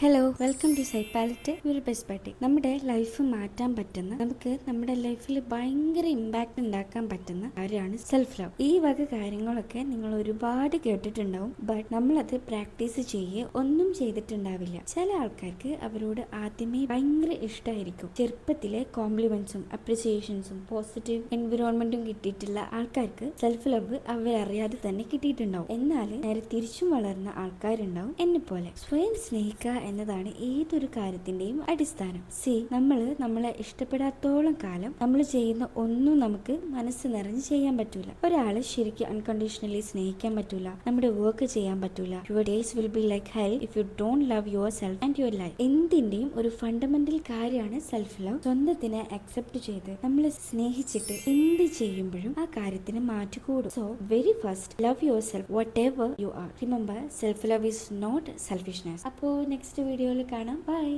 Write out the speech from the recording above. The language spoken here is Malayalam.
Hello welcome to psy palette your best buddy. നമ്മുടെ ലൈഫ് മാറ്റാൻ പറ്റുന്ന, നമുക്ക് നമ്മുടെ ലൈഫിൽ ഭയങ്കര ഇമ്പാക്ട് ഉണ്ടാക്കാൻ പറ്റുന്ന കാര്യമാണ് സെൽഫ് ലവ്. ഈ വക കാര്യങ്ങളൊക്കെ നിങ്ങൾ ഒരുപാട് കേട്ടിട്ടുണ്ടാവും. ബട്ട് നമ്മളത് പ്രാക്ടീസ് ചെയ്യുക ഒന്നും ചെയ്തിട്ടുണ്ടാവില്ല. ചില ആൾക്കാർക്ക് അവരോട് ആദ്യമേ ഭയങ്കര ഇഷ്ടമായിരിക്കും. ചെറുപ്പത്തിലെ കോംപ്ലിമെന്റ്സും അപ്രിസിയേഷൻസും പോസിറ്റീവ് എൻവിറോൺമെന്റും കിട്ടിയിട്ടുള്ള ആൾക്കാർക്ക് സെൽഫ് ലവ് അവരറിയാതെ തന്നെ കിട്ടിയിട്ടുണ്ടാവും. എന്നാൽ നേരെ തിരിച്ചും വളർന്ന ആൾക്കാരുണ്ടാവും എന്നെ പോലെ. സ്വയം സ്നേഹിക്കുക എന്നതാണ് ഏതൊരു കാര്യത്തിന്റെയും അടിസ്ഥാനം. നമ്മളെ ഇഷ്ടപ്പെടാത്തോളം കാലം നമ്മൾ ചെയ്യുന്ന ഒന്നും നമുക്ക് മനസ്സ് നിറഞ്ഞ് ചെയ്യാൻ പറ്റൂല. ഒരാളെ ശരിക്കും അൺകണ്ടീഷണലി സ്നേഹിക്കാൻ പറ്റൂല. നമ്മുടെ വർക്ക് ചെയ്യാൻ പറ്റൂല. Your days will be like hell if you don't love your self and your life. എന്തിന്റെയും ഒരു ഫണ്ടമെന്റൽ കാര്യമാണ് സെൽഫ് ലവ്. സ്വന്തത്തിനെ അക്സെപ്റ്റ് ചെയ്ത് നമ്മൾ സ്നേഹിച്ചിട്ട് എന്ത് ചെയ്യുമ്പോഴും ആ കാര്യത്തിന് മാറ്റി കൂടും. So very first love your self whatever you are. Remember, self love is not selfishness. അപ്പോൾ നെക്സ്റ്റ് വീഡിയോയിൽ കാണാം. ബൈ.